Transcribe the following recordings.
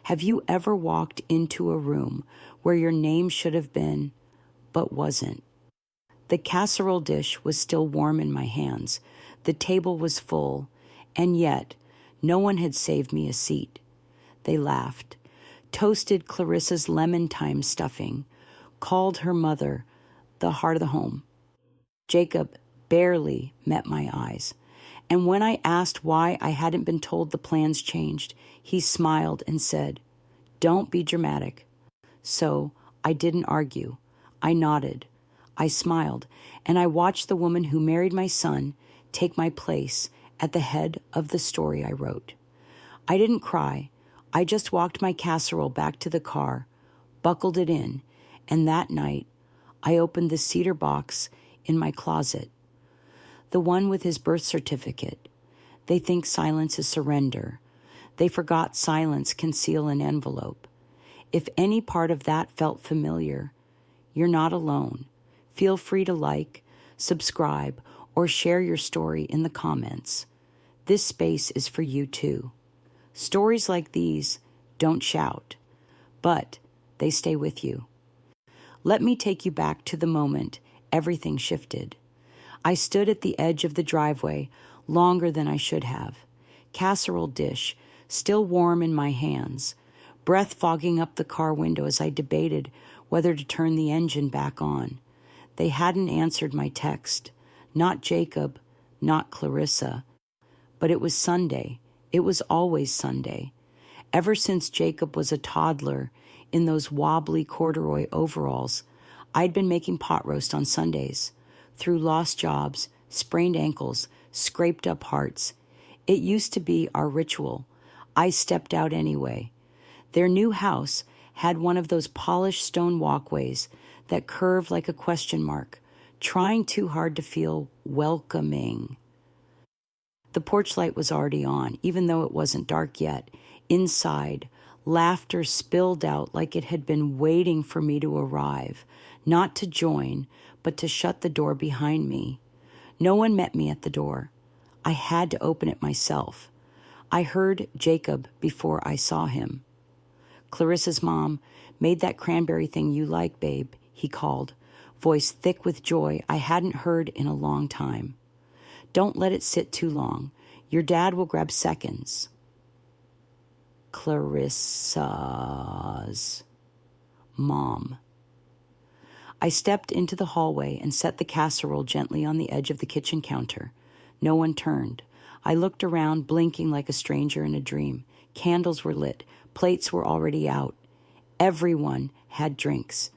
Have you ever walked into a room where your name should have been, but wasn't? The casserole dish was still warm in my hands. The table was full, and yet no one had saved me a seat. They laughed, toasted Clarissa's lemon thyme stuffing, called her mother the heart of the home. Jacob barely met my eyes, and when I asked why I hadn't been told the plans changed, he smiled and said, "Don't be dramatic." So I didn't argue. I nodded. I smiled, and I watched the woman who married my son take my place at the head of the story I wrote. I didn't cry. I just walked my casserole back to the car, buckled it in, and that night I opened the cedar box in my closet, the one with his birth certificate. They think silence is surrender. They forgot silence can seal an envelope. If any part of that felt familiar, you're not alone. Feel free to like, subscribe, or share your story in the comments. This space is for you too. Stories like these don't shout, but they stay with you. Let me take you back to the moment everything shifted. I stood at the edge of the driveway longer than I should have. Casserole dish still warm in my hands, breath fogging up the car window as I debated whether to turn the engine back on. They hadn't answered my text. Not Jacob, not Clarissa. But it was Sunday. It was always Sunday. Ever since Jacob was a toddler in those wobbly corduroy overalls, I'd been making pot roast on Sundays. Through lost jobs, sprained ankles, scraped up hearts. It used to be our ritual. I stepped out anyway. Their new house had one of those polished stone walkways that curved like a question mark, trying too hard to feel welcoming. The porch light was already on, even though it wasn't dark yet. Inside, laughter spilled out like it had been waiting for me to arrive, not to join, but to shut the door behind me. No one met me at the door. I had to open it myself. I heard Jacob before I saw him. "Clarissa's mom made that cranberry thing you like, babe," he called, voice thick with joy I hadn't heard in a long time. "Don't let it sit too long. Your dad will grab seconds." Clarissa's mom. I stepped into the hallway and set the casserole gently on the edge of the kitchen counter. No one turned. I looked around, blinking like a stranger in a dream. Candles were lit. Plates were already out. Everyone had drinks.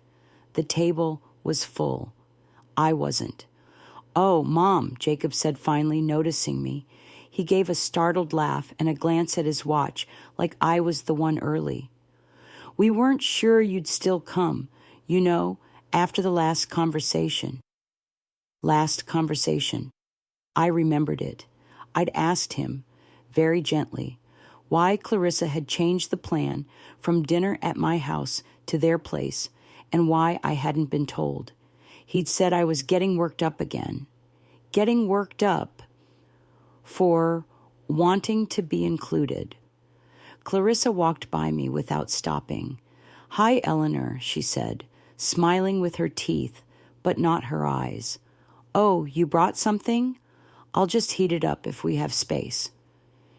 The table was full. I wasn't. "Oh, Mom," Jacob said finally, noticing me. He gave a startled laugh and a glance at his watch, like I was the one early. "We weren't sure you'd still come, you know, after the last conversation." Last conversation. I remembered it. I'd asked him, very gently, why Clarissa had changed the plan from dinner at my house to their place, and why I hadn't been told. He'd said I was getting worked up again. Getting worked up for wanting to be included. Clarissa walked by me without stopping. "Hi, Eleanor," she said, smiling with her teeth, but not her eyes. "Oh, you brought something? I'll just heat it up if we have space."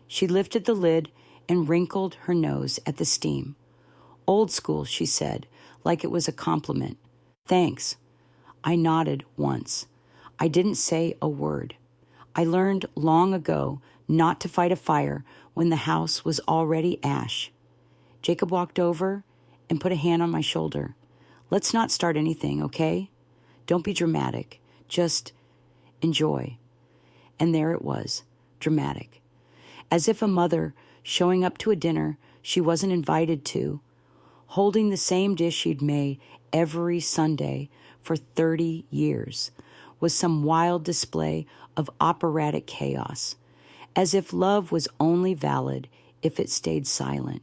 She lifted the lid and wrinkled her nose at the steam. "Old school," she said, like it was a compliment. "Thanks." I nodded once. I didn't say a word. I learned long ago not to fight a fire when the house was already ash. Jacob walked over and put a hand on my shoulder. "Let's not start anything, okay? Don't be dramatic. Just enjoy." And there it was, dramatic. As if a mother showing up to a dinner she wasn't invited to, holding the same dish she'd made every Sunday for 30 years, was some wild display of operatic chaos, as if love was only valid if it stayed silent.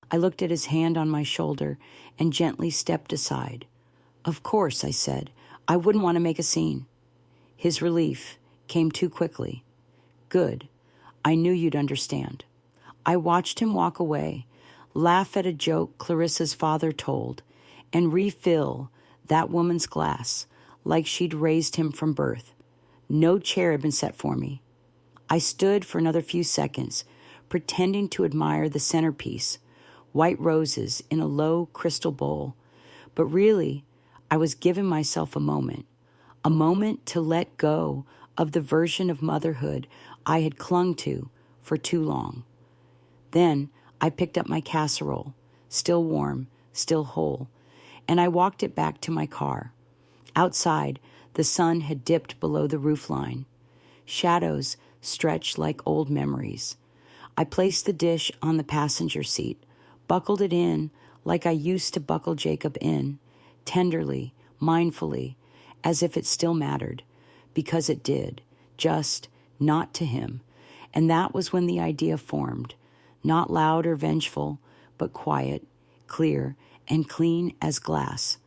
I looked at his hand on my shoulder and gently stepped aside. "Of course," I said. "I wouldn't want to make a scene." His relief came too quickly. "Good. I knew you'd understand." I watched him walk away, laugh at a joke Clarissa's father told, and refill that woman's glass like she'd raised him from birth. No chair had been set for me. I stood for another few seconds, pretending to admire the centerpiece, white roses in a low crystal bowl, but really, I was giving myself a moment to let go of the version of motherhood I had clung to for too long. Then I picked up my casserole, still warm, still whole, and I walked it back to my car. Outside, the sun had dipped below the roofline. Shadows stretched like old memories. I placed the dish on the passenger seat, buckled it in like I used to buckle Jacob in, tenderly, mindfully, as if it still mattered, because it did, just not to him. And that was when the idea formed, not loud or vengeful, but quiet, clear, and clean as glass.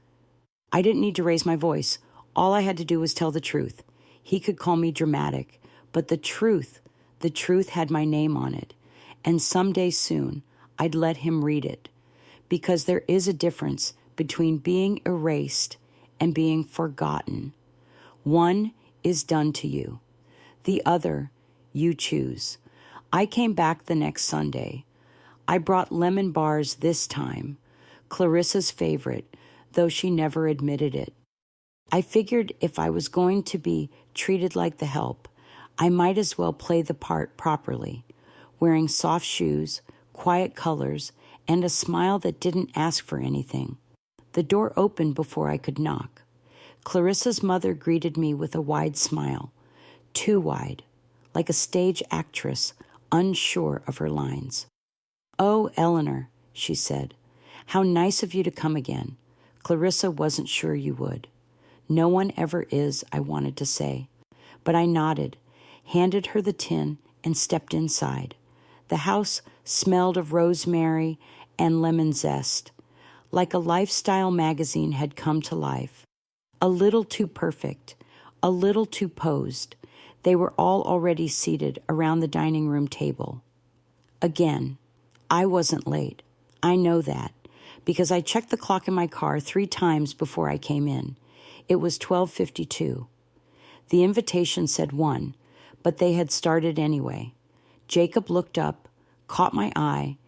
I didn't need to raise my voice. All I had to do was tell the truth. He could call me dramatic, but the truth had my name on it. And someday soon, I'd let him read it. Because there is a difference between being erased and being forgotten. One is done to you. The other, you choose. I came back the next Sunday. I brought lemon bars this time, Clarissa's favorite, though she never admitted it. I figured if I was going to be treated like the help, I might as well play the part properly, wearing soft shoes, quiet colors, and a smile that didn't ask for anything. The door opened before I could knock. Clarissa's mother greeted me with a wide smile, too wide, like a stage actress unsure of her lines. "Oh, Eleanor," she said, "how nice of you to come again. Clarissa wasn't sure you would." "No one ever is," I wanted to say, but I nodded, handed her the tin, and stepped inside. The house smelled of rosemary and lemon zest, like a lifestyle magazine had come to life. A little too perfect, a little too posed. They were all already seated around the dining room table. Again, I wasn't late. I know that, because I checked the clock in my car 3 times before I came in. It was 12:52. The invitation said 1, but they had started anyway. Jacob looked up, caught my eye,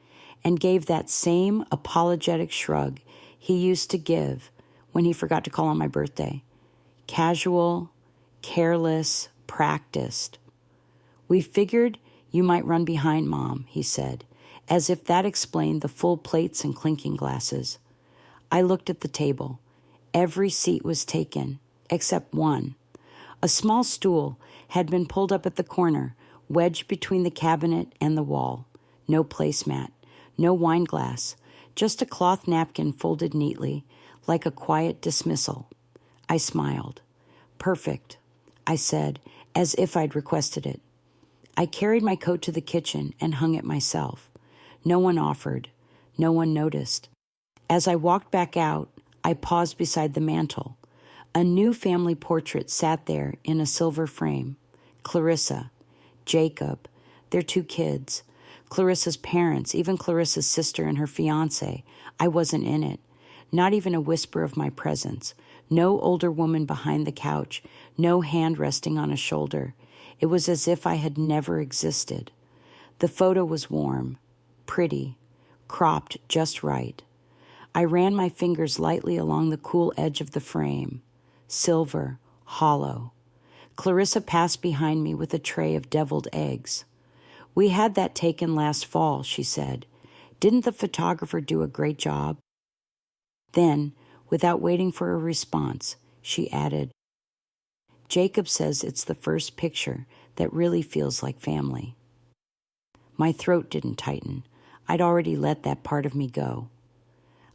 and gave that same apologetic shrug he used to give when he forgot to call on my birthday. Casual, careless, practiced. "We figured you might run behind, Mom," he said, as if that explained the full plates and clinking glasses. I looked at the table. Every seat was taken, except one. A small stool had been pulled up at the corner, wedged between the cabinet and the wall. No placemat, no wine glass, just a cloth napkin folded neatly, like a quiet dismissal. I smiled. "Perfect," I said, as if I'd requested it. I carried my coat to the kitchen and hung it myself. No one offered. No one noticed. As I walked back out, I paused beside the mantel. A new family portrait sat there in a silver frame. Clarissa, Jacob, their 2 kids, Clarissa's parents, even Clarissa's sister and her fiancé. I wasn't in it. Not even a whisper of my presence. No older woman behind the couch. No hand resting on a shoulder. It was as if I had never existed. The photo was warm, pretty, cropped just right. I ran my fingers lightly along the cool edge of the frame. Silver, hollow. Clarissa passed behind me with a tray of deviled eggs. "We had that taken last fall," she said. "Didn't the photographer do a great job?" Then, without waiting for a response, she added, "Jacob says it's the first picture that really feels like family." My throat didn't tighten. I'd already let that part of me go.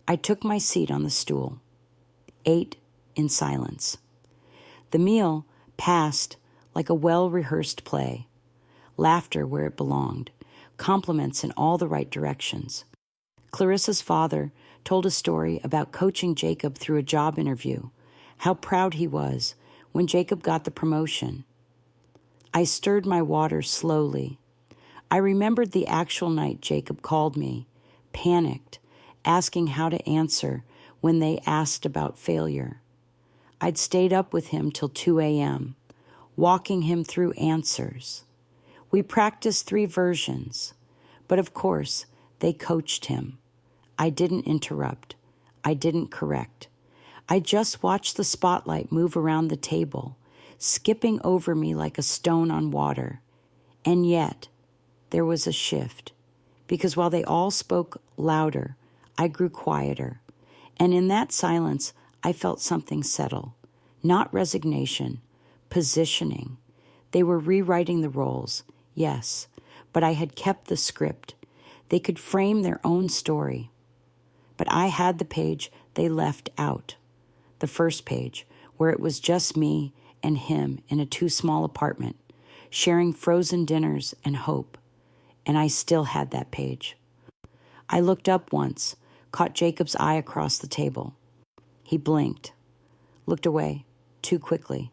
I took my seat on the stool, ate in silence. The meal passed like a well-rehearsed play. Laughter where it belonged, compliments in all the right directions. Clarissa's father told a story about coaching Jacob through a job interview, how proud he was when Jacob got the promotion. I stirred my water slowly. I remembered the actual night Jacob called me, panicked, asking how to answer when they asked about failure. I'd stayed up with him till 2 a.m., walking him through answers. We practiced 3 versions, but of course, they coached him. I didn't interrupt. I didn't correct. I just watched the spotlight move around the table, skipping over me like a stone on water. And yet, there was a shift, because while they all spoke louder, I grew quieter. And in that silence, I felt something settle. Not resignation, positioning. They were rewriting the roles, yes, but I had kept the script. They could frame their own story. But I had the page they left out, the first page, where it was just me and him in a too-small apartment, sharing frozen dinners and hope. And I still had that page. I looked up once, caught Jacob's eye across the table. He blinked, looked away, too quickly.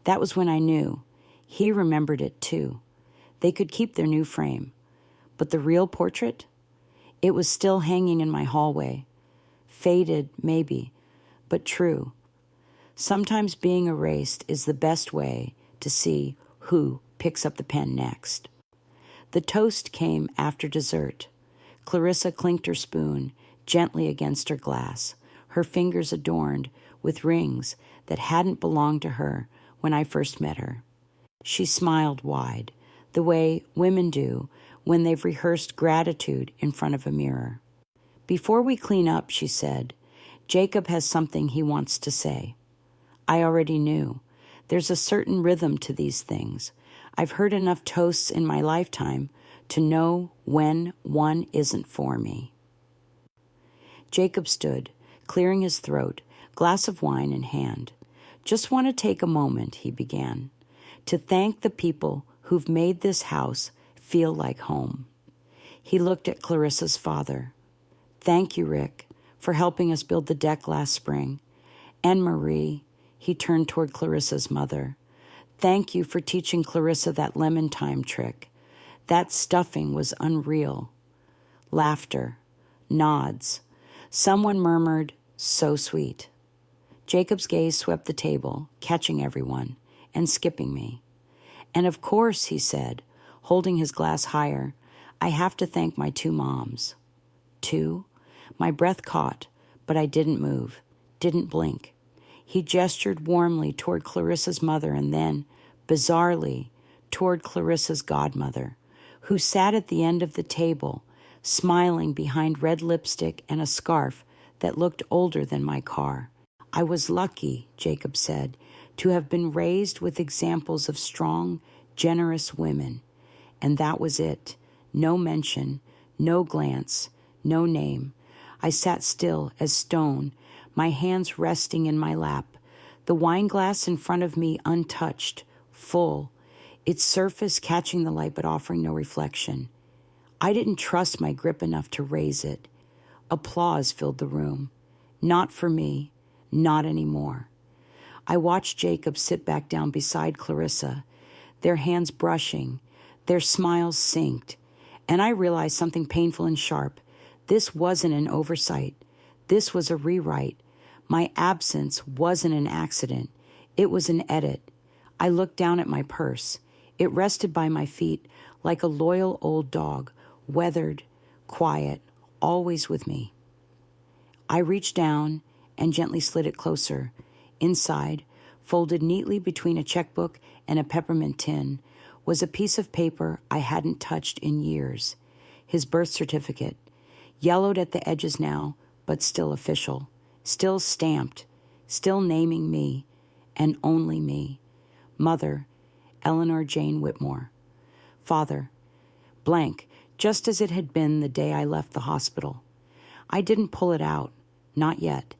That was when I knew. He remembered it too. They could keep their new frame. But the real portrait? It was still hanging in my hallway. Faded, maybe, but true. Sometimes being erased is the best way to see who picks up the pen next. The toast came after dessert. Clarissa clinked her spoon gently against her glass, her fingers adorned with rings that hadn't belonged to her when I first met her. She smiled wide, the way women do when they've rehearsed gratitude in front of a mirror. Before we clean up, she said, Jacob has something he wants to say. I already knew. There's a certain rhythm to these things. I've heard enough toasts in my lifetime to know when one isn't for me. Jacob stood, clearing his throat, glass of wine in hand. Just want to take a moment, he began, to thank the people who've made this house feel like home. He looked at Clarissa's father. Thank you, Rick, for helping us build the deck last spring. And Marie, he turned toward Clarissa's mother. Thank you for teaching Clarissa that lemon thyme trick. That stuffing was unreal. Laughter, nods. Someone murmured, so sweet. Jacob's gaze swept the table, catching everyone, and skipping me. And of course, he said, holding his glass higher, I have to thank my 2 moms. 2? My breath caught, but I didn't move, didn't blink. He gestured warmly toward Clarissa's mother and then, bizarrely, toward Clarissa's godmother, who sat at the end of the table, smiling behind red lipstick and a scarf that looked older than my car. I was lucky, Jacob said, to have been raised with examples of strong, generous women. And that was it. No mention, no glance, no name. I sat still as stone, my hands resting in my lap, the wine glass in front of me untouched, full, its surface catching the light but offering no reflection. I didn't trust my grip enough to raise it. Applause filled the room. Not for me, not anymore. I watched Jacob sit back down beside Clarissa, their hands brushing, their smiles synced, and I realized something painful and sharp. This wasn't an oversight. This was a rewrite. My absence wasn't an accident. It was an edit. I looked down at my purse. It rested by my feet like a loyal old dog, weathered, quiet, always with me. I reached down and gently slid it closer. Inside, folded neatly between a checkbook and a peppermint tin, was a piece of paper I hadn't touched in years. His birth certificate, yellowed at the edges now, but still official, still stamped, still naming me, and only me. Mother, Eleanor Jane Whitmore. Father, blank, just as it had been the day I left the hospital. I didn't pull it out, not yet,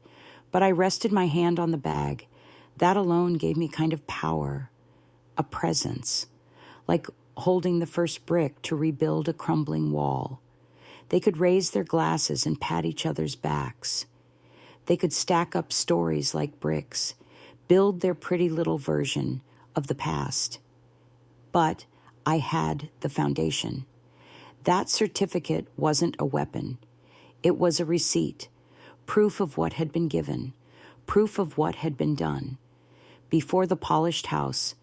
but I rested my hand on the bag. That alone gave me kind of power, a presence, like holding the first brick to rebuild a crumbling wall. They could raise their glasses and pat each other's backs. They could stack up stories like bricks, build their pretty little version of the past. But I had the foundation. That certificate wasn't a weapon. It was a receipt, proof of what had been given, proof of what had been done. Before the polished house,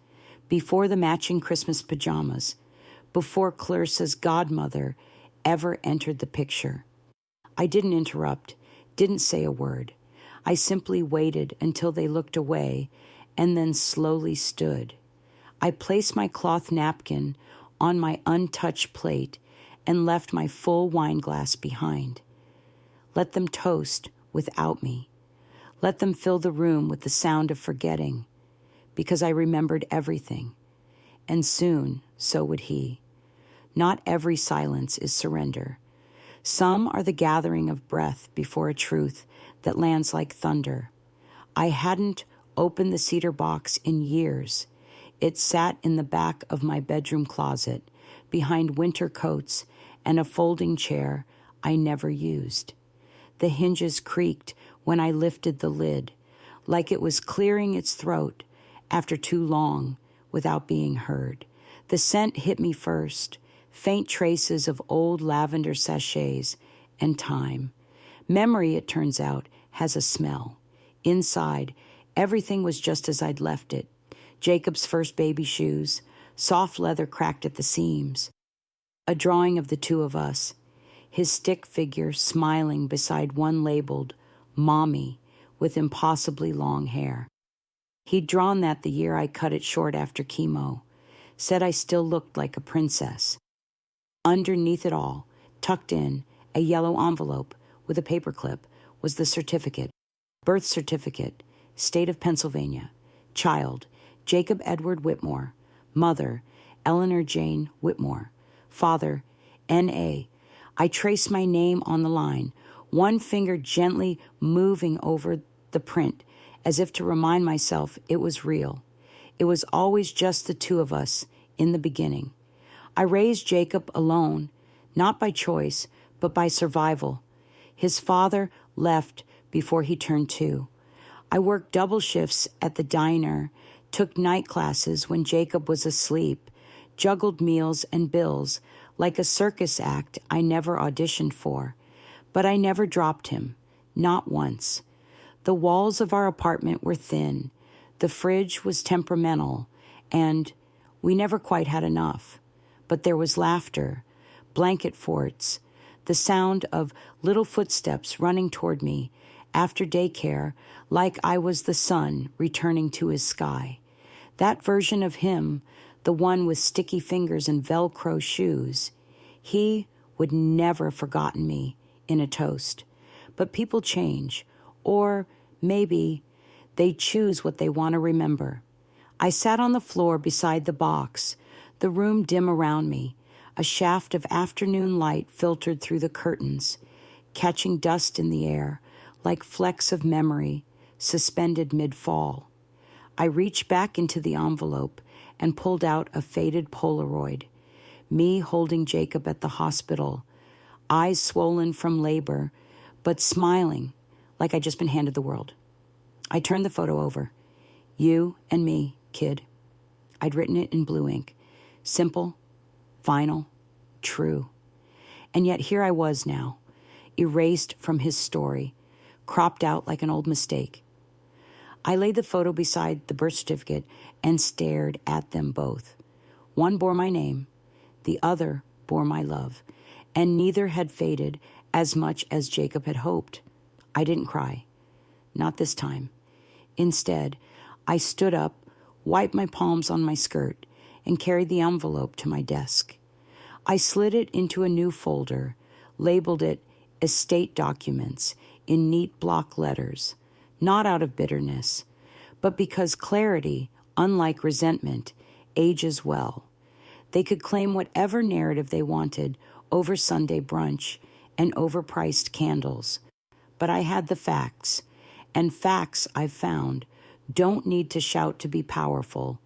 before the matching Christmas pajamas, before Clarissa's godmother ever entered the picture. I didn't interrupt, didn't say a word. I simply waited until they looked away and then slowly stood. I placed my cloth napkin on my untouched plate and left my full wine glass behind. Let them toast without me. Let them fill the room with the sound of forgetting, because I remembered everything, and soon so would he. Not every silence is surrender. Some are the gathering of breath before a truth that lands like thunder. I hadn't opened the cedar box in years. It sat in the back of my bedroom closet, behind winter coats and a folding chair I never used. The hinges creaked when I lifted the lid, like it was clearing its throat after too long without being heard. The scent hit me first, faint traces of old lavender sachets and time. Memory, it turns out, has a smell. Inside, everything was just as I'd left it. Jacob's first baby shoes, soft leather cracked at the seams. A drawing of the two of us, his stick figure smiling beside one labeled Mommy with impossibly long hair. He'd drawn that the year I cut it short after chemo, said I still looked like a princess. Underneath it all, tucked in, a yellow envelope with a paperclip, was the certificate. Birth certificate, State of Pennsylvania. Child, Jacob Edward Whitmore. Mother, Eleanor Jane Whitmore. Father, N.A. I traced my name on the line, one finger gently moving over the print, as if to remind myself it was real. It was always just the two of us in the beginning. I raised Jacob alone, not by choice, but by survival. His father left before he turned 2. I worked double shifts at the diner, took night classes when Jacob was asleep, juggled meals and bills like a circus act I never auditioned for. But I never dropped him, not once. The walls of our apartment were thin, the fridge was temperamental, and we never quite had enough. But there was laughter, blanket forts, the sound of little footsteps running toward me after daycare like I was the sun returning to his sky. That version of him, the one with sticky fingers and Velcro shoes, he would never have forgotten me in a toast. But people change, or maybe they choose what they want to remember. I sat on the floor beside the box, the room dim around me. A shaft of afternoon light filtered through the curtains, catching dust in the air like flecks of memory suspended mid-fall. I reached back into the envelope and pulled out a faded Polaroid, me holding Jacob at the hospital, eyes swollen from labor, but smiling like I'd just been handed the world. I turned the photo over. You and me, kid. I'd written it in blue ink. Simple, final, true. And yet here I was now, erased from his story, cropped out like an old mistake. I laid the photo beside the birth certificate and stared at them both. One bore my name, the other bore my love, and neither had faded as much as Jacob had hoped. I didn't cry. Not this time. Instead, I stood up, wiped my palms on my skirt, and carried the envelope to my desk. I slid it into a new folder, labeled it Estate Documents in neat block letters, not out of bitterness, but because clarity, unlike resentment, ages well. They could claim whatever narrative they wanted over Sunday brunch and overpriced candles. But I had the facts, and facts, I've found, don't need to shout to be powerful.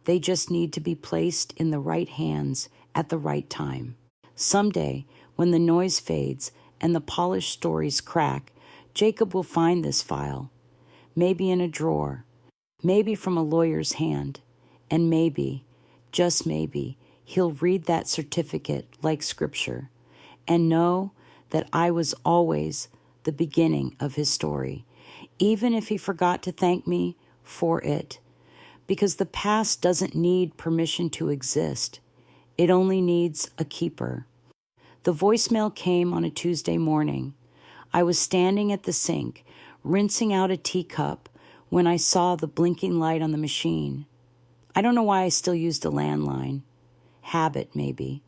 They just need to be placed in the right hands at the right time. Someday, when the noise fades and the polished stories crack, Jacob will find this file, maybe in a drawer, maybe from a lawyer's hand, and maybe, just maybe, he'll read that certificate like scripture and know that I was always the beginning of his story, even if he forgot to thank me for it, because the past doesn't need permission to exist. It only needs a keeper. The voicemail came on a Tuesday morning. I was standing at the sink, rinsing out a teacup, when I saw the blinking light on the machine. I don't know why I still used a landline. Habit, maybe.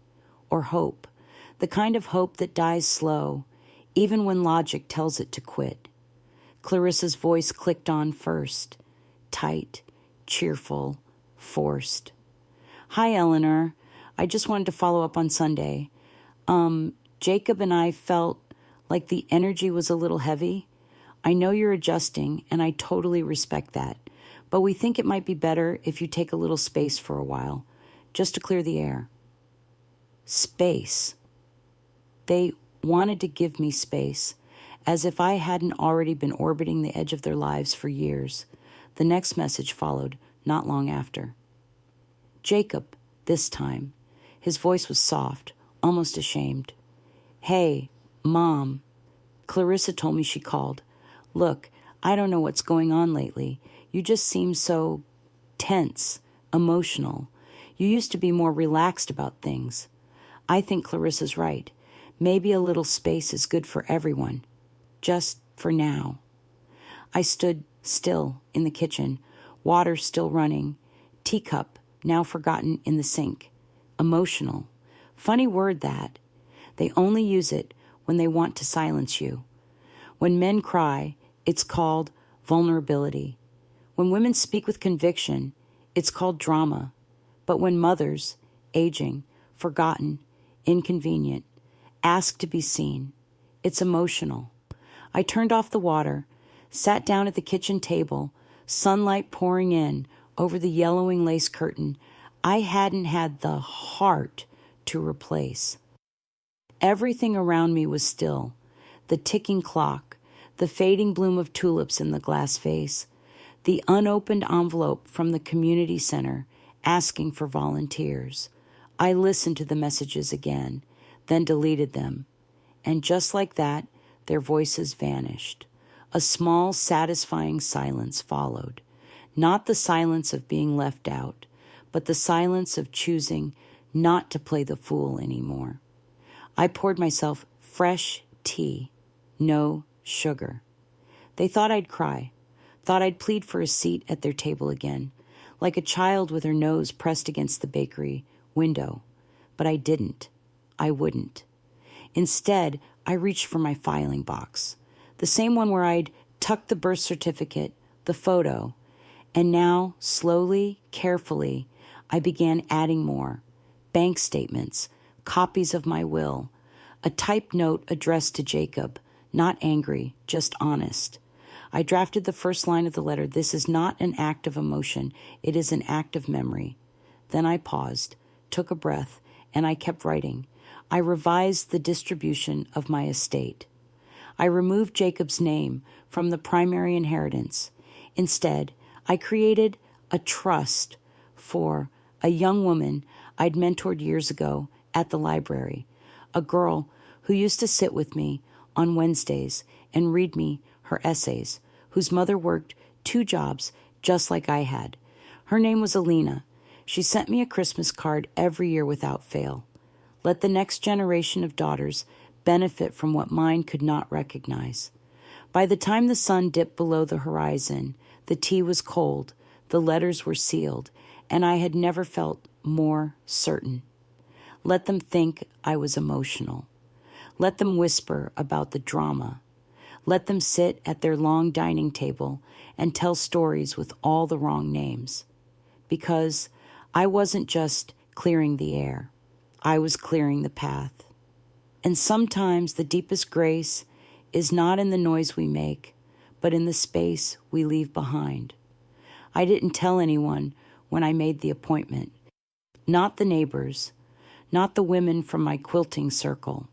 Or hope. The kind of hope that dies slow, even when logic tells it to quit. Clarissa's voice clicked on first. Tight, cheerful, forced. Hi, Eleanor. I just wanted to follow up on Sunday. Jacob and I felt like the energy was a little heavy. I know you're adjusting, and I totally respect that. But we think it might be better if you take a little space for a while, just to clear the air. Space. They wanted to give me space, as if I hadn't already been orbiting the edge of their lives for years. The next message followed, not long after. Jacob, this time. His voice was soft, almost ashamed. Hey, Mom. Clarissa told me she called. Look, I don't know what's going on lately. You just seem so tense, emotional. You used to be more relaxed about things. I think Clarissa's right. Maybe a little space is good for everyone. Just for now. I stood still in the kitchen, water still running, teacup now forgotten in the sink. Emotional. Funny word, that. They only use it when they want to silence you. When men cry, it's called vulnerability. When women speak with conviction, it's called drama. But when mothers, aging, forgotten, inconvenient, ask to be seen, it's emotional. I turned off the water, sat down at the kitchen table, sunlight pouring in over the yellowing lace curtain I hadn't had the heart to replace. Everything around me was still. The ticking clock, the fading bloom of tulips in the glass vase, the unopened envelope from the community center asking for volunteers. I listened to the messages again, then deleted them. And just like that, their voices vanished. A small, satisfying silence followed. Not the silence of being left out, but the silence of choosing not to play the fool anymore. I poured myself fresh tea, no sugar. They thought I'd cry, thought I'd plead for a seat at their table again, like a child with her nose pressed against the bakery window. But I didn't. I wouldn't. Instead, I reached for my filing box, the same one where I'd tucked the birth certificate, the photo, and now, slowly, carefully, I began adding more. Bank statements, copies of my will, a typed note addressed to Jacob, not angry, just honest. I drafted the first line of the letter. This is not an act of emotion. It is an act of memory. Then I paused, took a breath, and I kept writing. I revised the distribution of my estate. I removed Jacob's name from the primary inheritance. Instead, I created a trust for a young woman I'd mentored years ago at the library, a girl who used to sit with me on Wednesdays and read me her essays, whose mother worked 2 jobs just like I had. Her name was Eleanor. She sent me a Christmas card every year without fail. Let the next generation of daughters benefit from what mine could not recognize. By the time the sun dipped below the horizon, the tea was cold, the letters were sealed, and I had never felt more certain. Let them think I was emotional. Let them whisper about the drama. Let them sit at their long dining table and tell stories with all the wrong names. Because I wasn't just clearing the air. I was clearing the path. And sometimes the deepest grace is not in the noise we make, but in the space we leave behind. I didn't tell anyone when I made the appointment. Not the neighbors, not the women from my quilting circle.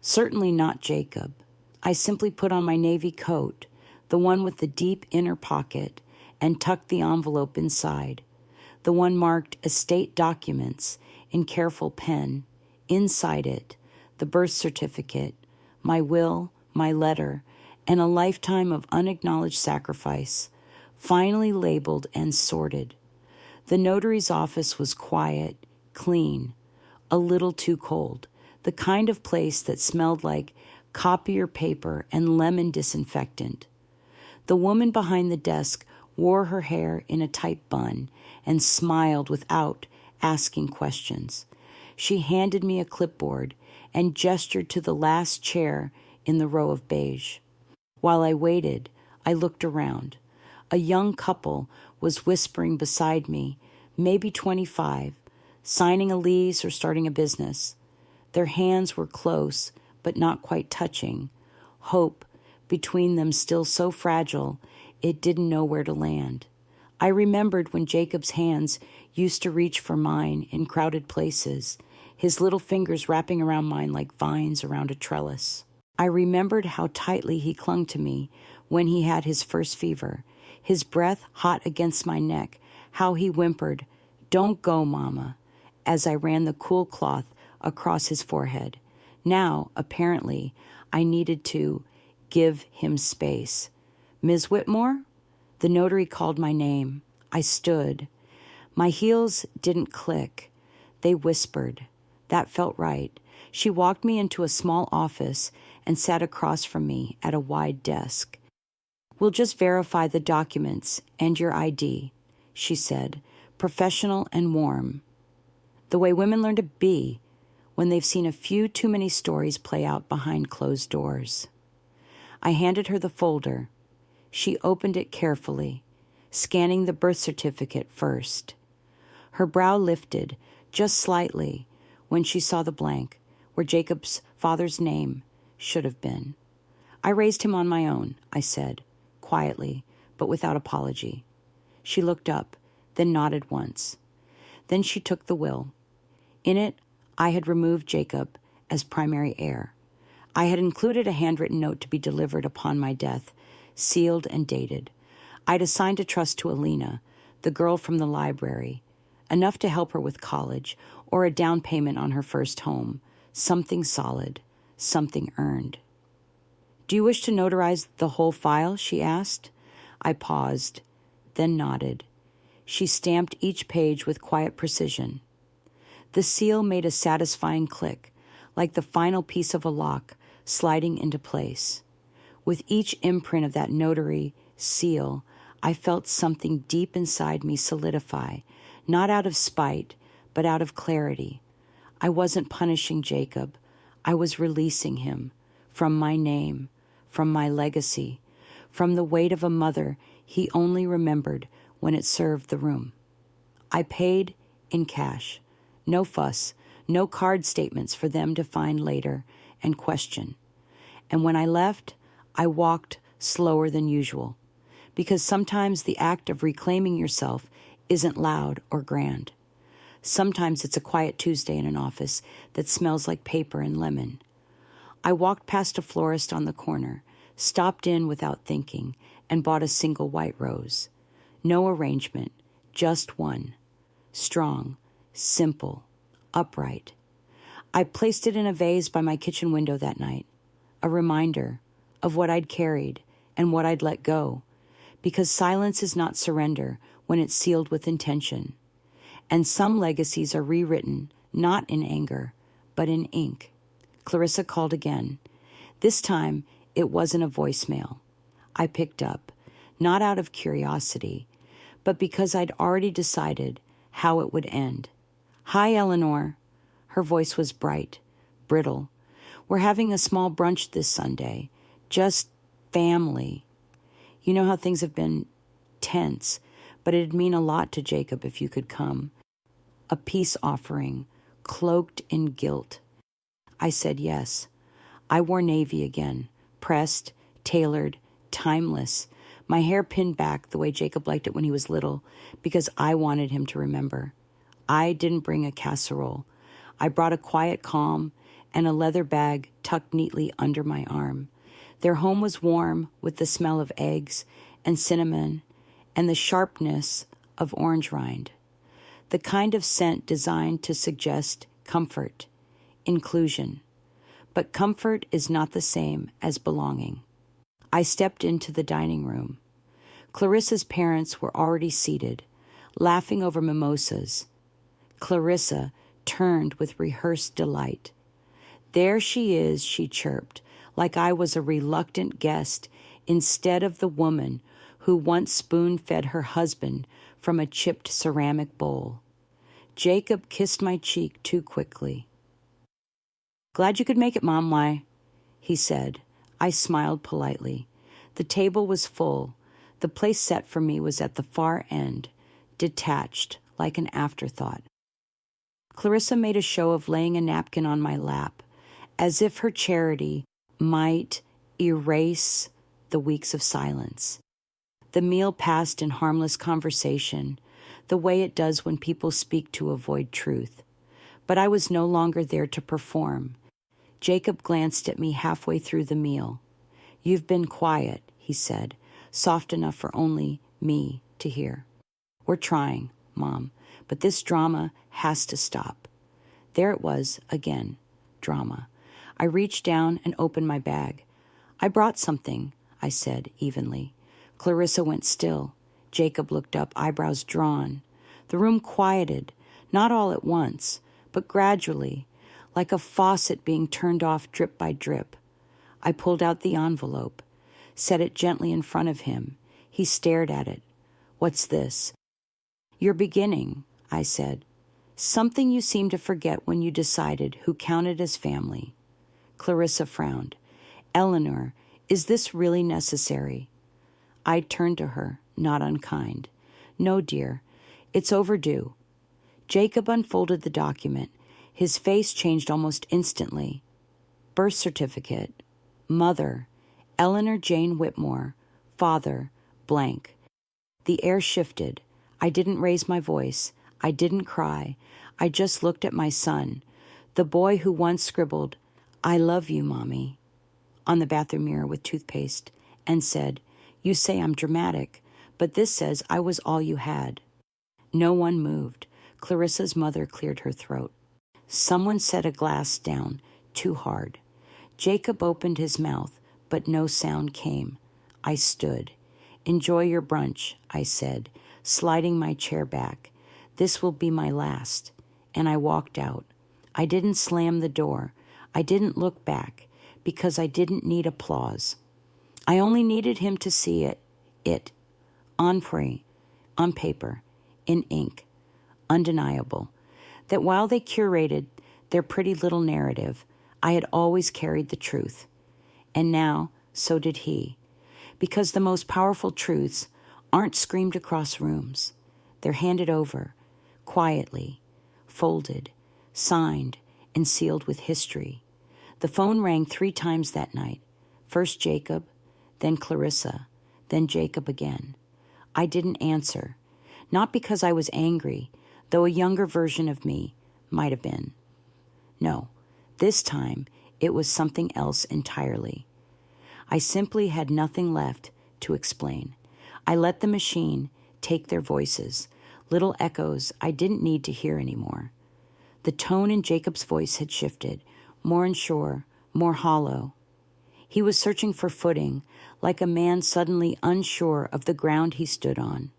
Certainly not Jacob. I simply put on my navy coat, the one with the deep inner pocket, and tucked the envelope inside, the one marked estate documents in careful pen. Inside it, the birth certificate, my will, my letter, and a lifetime of unacknowledged sacrifice, finally labeled and sorted. The notary's office was quiet, clean, a little too cold, the kind of place that smelled like copier paper and lemon disinfectant. The woman behind the desk wore her hair in a tight bun and smiled without asking questions. She handed me a clipboard and gestured to the last chair in the row of beige. While I waited, I looked around. A young couple was whispering beside me, maybe 25, signing a lease or starting a business. Their hands were close, but not quite touching. Hope between them still so fragile, it didn't know where to land. I remembered when Jacob's hands used to reach for mine in crowded places, his little fingers wrapping around mine like vines around a trellis. I remembered how tightly he clung to me when he had his first fever, his breath hot against my neck, how he whimpered, "Don't go, Mama," as I ran the cool cloth across his forehead. Now, apparently, I needed to give him space. "Ms. Whitmore?" The notary called my name. I stood. My heels didn't click. They whispered. That felt right. She walked me into a small office and sat across from me at a wide desk. "We'll just verify the documents and your ID," she said, professional and warm. The way women learn to be when they've seen a few too many stories play out behind closed doors. I handed her the folder. She opened it carefully, scanning the birth certificate first. Her brow lifted just slightly when she saw the blank where Jacob's father's name should have been. "I raised him on my own," I said, quietly, but without apology. She looked up, then nodded once. Then she took the will. In it, I had removed Jacob as primary heir. I had included a handwritten note to be delivered upon my death, sealed and dated. I'd assigned a trust to Alina, the girl from the library, enough to help her with college or a down payment on her first home, something solid, something earned. "Do you wish to notarize the whole file?" she asked. I paused, then nodded. She stamped each page with quiet precision. The seal made a satisfying click, like the final piece of a lock sliding into place. With each imprint of that notary seal, I felt something deep inside me solidify, not out of spite, but out of clarity. I wasn't punishing Jacob. I was releasing him from my name, from my legacy, from the weight of a mother he only remembered when it served the room. I paid in cash. No fuss, no card statements for them to find later and question. And when I left, I walked slower than usual, because sometimes the act of reclaiming yourself isn't loud or grand. Sometimes it's a quiet Tuesday in an office that smells like paper and lemon. I walked past a florist on the corner, stopped in without thinking, and bought a single white rose. No arrangement, just one. Strong, simple, upright. I placed it in a vase by my kitchen window that night, a reminder of what I'd carried and what I'd let go, because silence is not surrender when it's sealed with intention. And some legacies are rewritten, not in anger, but in ink. Clarissa called again. This time, it wasn't a voicemail. I picked up, not out of curiosity, but because I'd already decided how it would end. "Hi, Eleanor." Her voice was bright, brittle. "We're having a small brunch this Sunday. Just family. You know how things have been tense, but it'd mean a lot to Jacob if you could come. A peace offering, cloaked in guilt." I said yes. I wore navy again, pressed, tailored, timeless, my hair pinned back the way Jacob liked it when he was little, because I wanted him to remember. I didn't bring a casserole. I brought a quiet calm and a leather bag tucked neatly under my arm. Their home was warm with the smell of eggs and cinnamon and the sharpness of orange rind, the kind of scent designed to suggest comfort, inclusion. But comfort is not the same as belonging. I stepped into the dining room. Clarissa's parents were already seated, laughing over mimosas. Clarissa turned with rehearsed delight. "There she is," she chirped, like I was a reluctant guest instead of the woman who once spoon-fed her husband from a chipped ceramic bowl. Jacob kissed my cheek too quickly. "Glad you could make it, Mom. Why?" he said. I smiled politely. The table was full. The place set for me was at the far end, detached, like an afterthought. Clarissa made a show of laying a napkin on my lap, as if her charity might erase the weeks of silence. The meal passed in harmless conversation, the way it does when people speak to avoid truth. But I was no longer there to perform. Jacob glanced at me halfway through the meal. "You've been quiet," he said, soft enough for only me to hear. "We're trying, Mom, but this drama has to stop." There it was again, drama. I reached down and opened my bag. "I brought something," I said evenly. Clarissa went still. Jacob looked up, eyebrows drawn. The room quieted, not all at once, but gradually, like a faucet being turned off drip by drip. I pulled out the envelope, set it gently in front of him. He stared at it. "What's this?" "Your beginning," I said. "Something you seemed to forget when you decided who counted as family." Clarissa frowned. "Eleanor, is this really necessary?" I turned to her, not unkind. "No, dear, it's overdue." Jacob unfolded the document. His face changed almost instantly. "Birth certificate. Mother, Eleanor Jane Whitmore. Father, blank." The air shifted. I didn't raise my voice. I didn't cry. I just looked at my son, the boy who once scribbled, "I love you, Mommy," on the bathroom mirror with toothpaste, and said, "You say I'm dramatic, but this says I was all you had." No one moved. Clarissa's mother cleared her throat. Someone set a glass down too hard. Jacob opened his mouth, but no sound came. I stood. "Enjoy your brunch," I said, sliding my chair back. "This will be my last." And I walked out. I didn't slam the door. I didn't look back, because I didn't need applause. I only needed him to see it, on paper, in ink, undeniable, that while they curated their pretty little narrative, I had always carried the truth. And now, so did he. Because the most powerful truths aren't screamed across rooms. They're handed over, quietly, folded, signed, and sealed with history. The phone rang 3 times that night. First Jacob, then Clarissa, then Jacob again. I didn't answer, not because I was angry, though a younger version of me might have been. No, this time it was something else entirely. I simply had nothing left to explain. I let the machine take their voices, little echoes I didn't need to hear anymore. The tone in Jacob's voice had shifted, more unsure, more hollow. He was searching for footing, like a man suddenly unsure of the ground he stood on.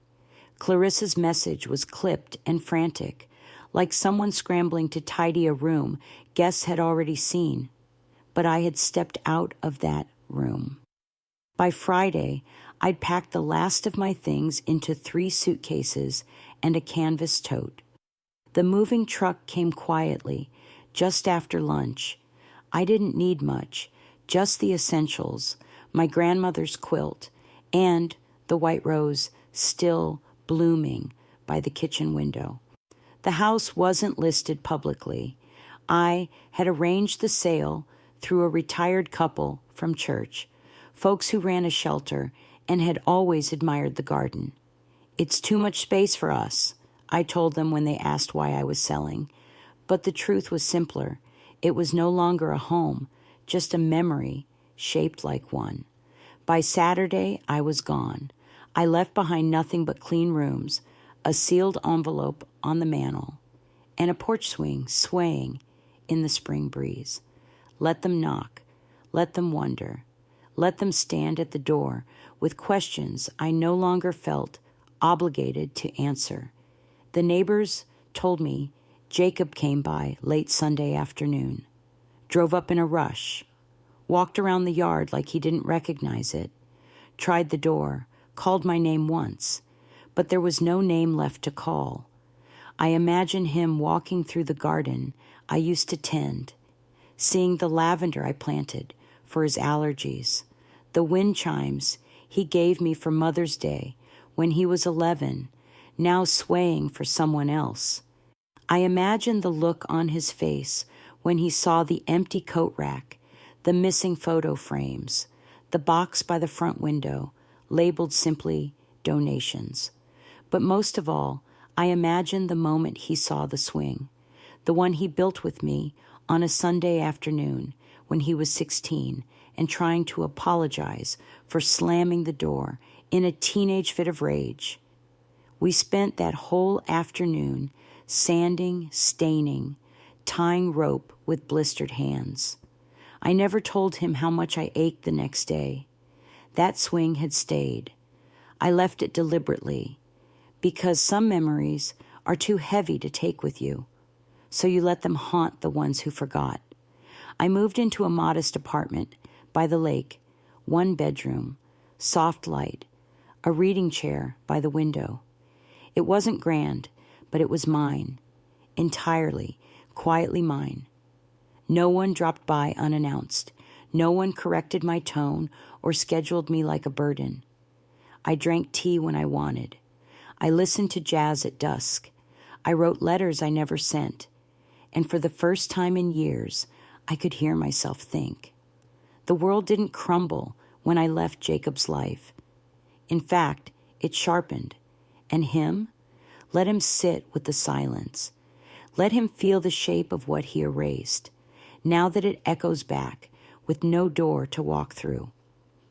Clarissa's message was clipped and frantic, like someone scrambling to tidy a room guests had already seen. But I had stepped out of that room. By Friday, I'd packed the last of my things into 3 suitcases and a canvas tote. The moving truck came quietly, just after lunch. I didn't need much, just the essentials, my grandmother's quilt, and the white rose still blooming by the kitchen window. The house wasn't listed publicly. I had arranged the sale through a retired couple from church, folks who ran a shelter and had always admired the garden. "It's too much space for us," I told them when they asked why I was selling. But the truth was simpler. It was no longer a home, just a memory shaped like one. By Saturday, I was gone. I left behind nothing but clean rooms, a sealed envelope on the mantel, and a porch swing swaying in the spring breeze. Let them knock. Let them wonder. Let them stand at the door with questions I no longer felt obligated to answer. The neighbors told me Jacob came by late Sunday afternoon, drove up in a rush, walked around the yard like he didn't recognize it, tried the door, called my name once, but there was no name left to call. I imagine him walking through the garden I used to tend, seeing the lavender I planted for his allergies, the wind chimes he gave me for Mother's Day when he was 11, now swaying for someone else. I imagine the look on his face when he saw the empty coat rack, the missing photo frames, the box by the front window, labeled simply donations. But most of all, I imagine the moment he saw the swing, the one he built with me on a Sunday afternoon when he was 16 and trying to apologize for slamming the door in a teenage fit of rage. We spent that whole afternoon sanding, staining, tying rope with blistered hands. I never told him how much I ached the next day. That swing had stayed. I left it deliberately, because some memories are too heavy to take with you, so you let them haunt the ones who forgot. I moved into a modest apartment by the lake, 1 bedroom, soft light, a reading chair by the window. It wasn't grand, but it was mine, entirely, quietly mine. No one dropped by unannounced. No one corrected my tone or scheduled me like a burden. I drank tea when I wanted. I listened to jazz at dusk. I wrote letters I never sent. And for the first time in years, I could hear myself think. The world didn't crumble when I left Jacob's life. In fact, it sharpened. And him? Let him sit with the silence. Let him feel the shape of what he erased, now that it echoes back with no door to walk through.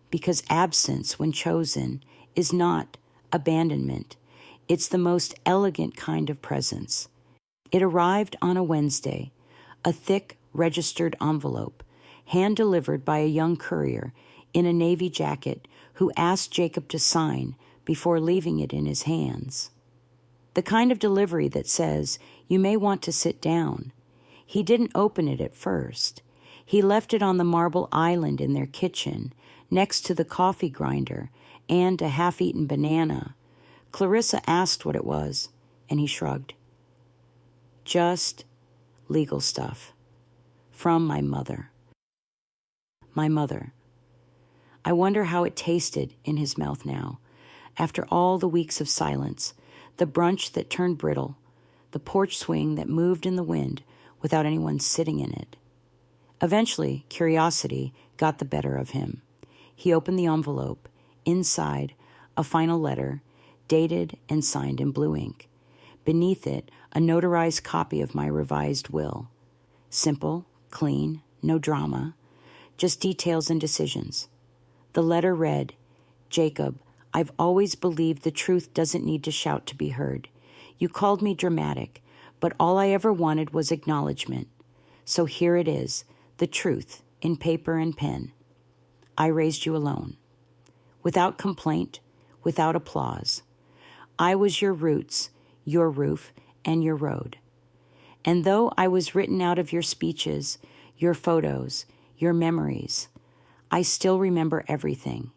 Because absence, when chosen, is not abandonment. It's the most elegant kind of presence. It arrived on a Wednesday, a thick registered envelope, hand-delivered by a young courier in a navy jacket who asked Jacob to sign before leaving it in his hands. The kind of delivery that says, "You may want to sit down." He didn't open it at first. He left it on the marble island in their kitchen, next to the coffee grinder and a half-eaten banana. Clarissa asked what it was, and he shrugged. Just legal stuff. From my mother. My mother. I wonder how it tasted in his mouth now, after all the weeks of silence, the brunch that turned brittle, the porch swing that moved in the wind without anyone sitting in it. Eventually, curiosity got the better of him. He opened the envelope. Inside, a final letter, dated and signed in blue ink. Beneath it, a notarized copy of my revised will. Simple, clean, no drama, just details and decisions. The letter read, "Jacob, I've always believed the truth doesn't need to shout to be heard. You called me dramatic, but all I ever wanted was acknowledgement. So here it is, the truth, in paper and pen. I raised you alone. Without complaint, without applause. I was your roots, your roof, and your road. And though I was written out of your speeches, your photos, your memories, I still remember everything.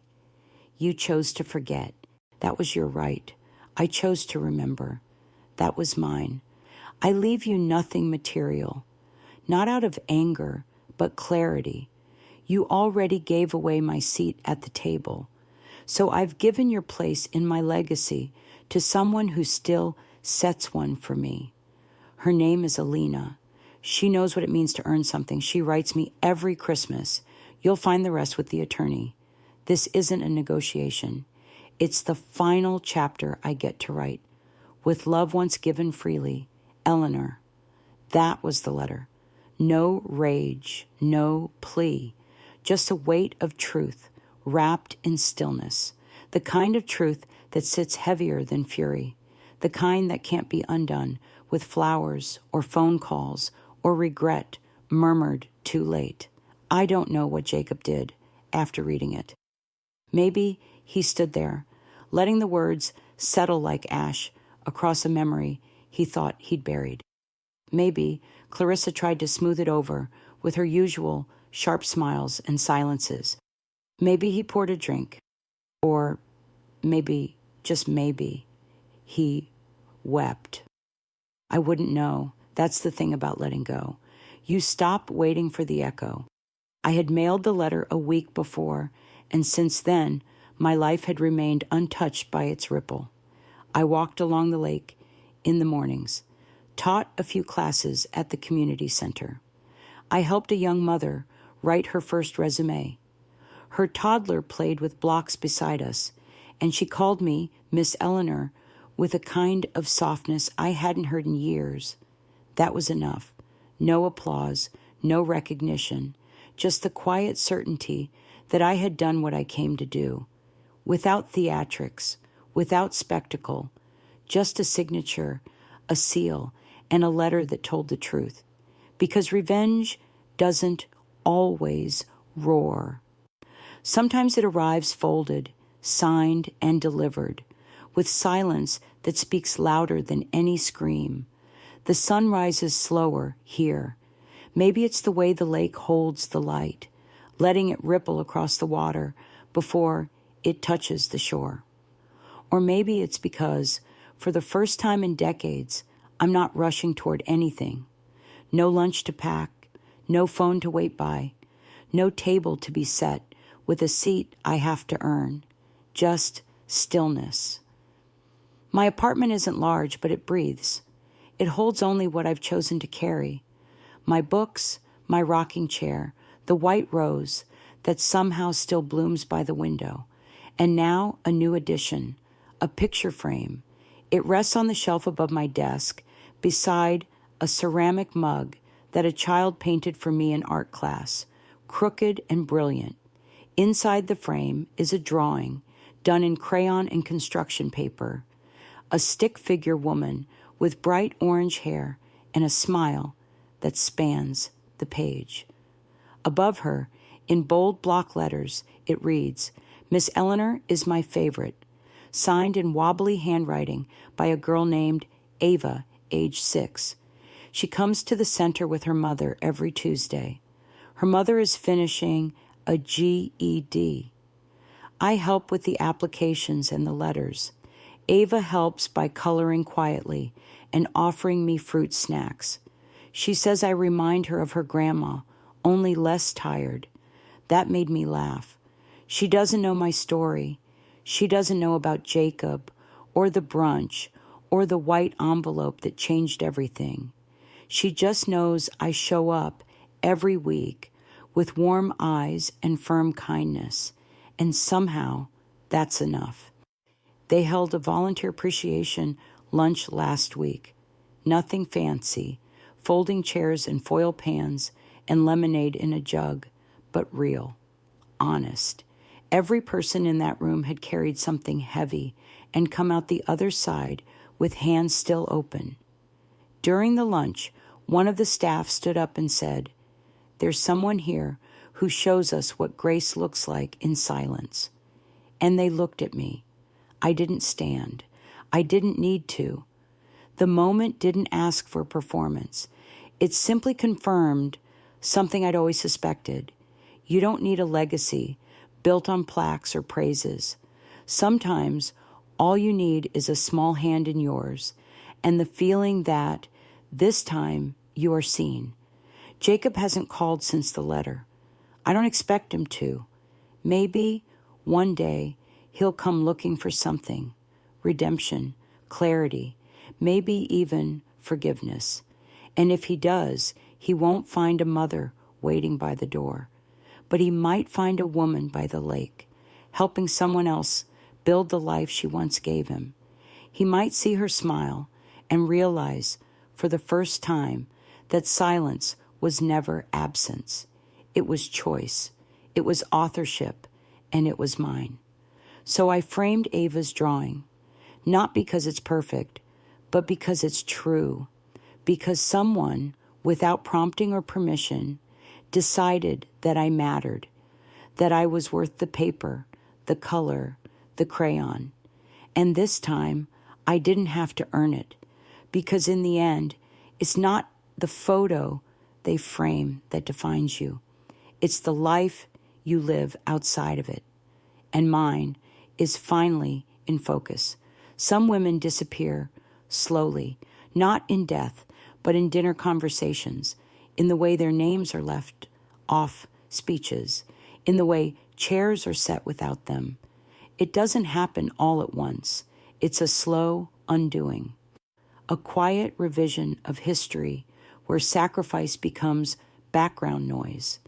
You chose to forget. That was your right. I chose to remember. That was mine. I leave you nothing material, not out of anger, but clarity. You already gave away my seat at the table, so I've given your place in my legacy to someone who still sets one for me. Her name is Eleanor. She knows what it means to earn something. She writes me every Christmas. You'll find the rest with the attorney. This isn't a negotiation. It's the final chapter I get to write. With love once given freely, Eleanor. That was the letter. No rage, no plea, just a weight of truth wrapped in stillness, the kind of truth that sits heavier than fury, the kind that can't be undone with flowers or phone calls or regret murmured too late. I don't know what Jacob did after reading it. Maybe he stood there, letting the words settle like ash across a memory he thought he'd buried. Maybe Clarissa tried to smooth it over with her usual sharp smiles and silences. Maybe he poured a drink. Or maybe, just maybe, he wept. I wouldn't know. That's the thing about letting go. You stop waiting for the echo. I had mailed the letter a week before, and since then, my life had remained untouched by its ripple. I walked along the lake in the mornings, taught a few classes at the community center. I helped a young mother write her first resume. Her toddler played with blocks beside us, and she called me Miss Eleanor with a kind of softness I hadn't heard in years. That was enough. No applause, no recognition, just the quiet certainty that I had done what I came to do. Without theatrics, without spectacle, just a signature, a seal, and a letter that told the truth. Because revenge doesn't always roar. Sometimes it arrives folded, signed, and delivered, with silence that speaks louder than any scream. The sun rises slower here. Maybe it's the way the lake holds the light, letting it ripple across the water before it touches the shore. Or maybe it's because, for the first time in decades, I'm not rushing toward anything. No lunch to pack, no phone to wait by, no table to be set with a seat I have to earn. Just stillness. My apartment isn't large, but it breathes. It holds only what I've chosen to carry. My books, my rocking chair, the white rose that somehow still blooms by the window, and now a new addition, a picture frame. It rests on the shelf above my desk, beside a ceramic mug that a child painted for me in art class, crooked and brilliant. Inside the frame is a drawing done in crayon and construction paper, a stick figure woman with bright orange hair and a smile that spans the page. Above her, in bold block letters, it reads, "Miss Eleanor is my favorite," signed in wobbly handwriting by a girl named Ava, age 6. She comes to the center with her mother every Tuesday. Her mother is finishing a GED. I help with the applications and the letters. Ava helps by coloring quietly and offering me fruit snacks. She says I remind her of her grandma, only less tired. That made me laugh. She doesn't know my story. She doesn't know about Jacob, or the brunch, or the white envelope that changed everything. She just knows I show up every week with warm eyes and firm kindness, and somehow that's enough. They held a volunteer appreciation lunch last week. Nothing fancy, folding chairs and foil pans and lemonade in a jug, but real, honest. Every person in that room had carried something heavy and come out the other side with hands still open. During the lunch, one of the staff stood up and said, "There's someone here who shows us what grace looks like in silence." And they looked at me. I didn't stand. I didn't need to. The moment didn't ask for performance. It simply confirmed something I'd always suspected. You don't need a legacy built on plaques or praises. Sometimes all you need is a small hand in yours and the feeling that this time you are seen. Jacob hasn't called since the letter. I don't expect him to. Maybe one day he'll come looking for something, redemption, clarity, maybe even forgiveness. And if he does, he won't find a mother waiting by the door, but he might find a woman by the lake, helping someone else build the life she once gave him. He might see her smile and realize for the first time that silence was never absence. It was choice, it was authorship, and it was mine. So I framed Ava's drawing, not because it's perfect, but because it's true, because someone, without prompting or permission, decided that I mattered, that I was worth the paper, the color, the crayon. And this time, I didn't have to earn it, because in the end, it's not the photo they frame that defines you. It's the life you live outside of it. And mine is finally in focus. Some women disappear slowly, not in death, but in dinner conversations, in the way their names are left off speeches, in the way chairs are set without them. It doesn't happen all at once. It's a slow undoing, a quiet revision of history where sacrifice becomes background noise.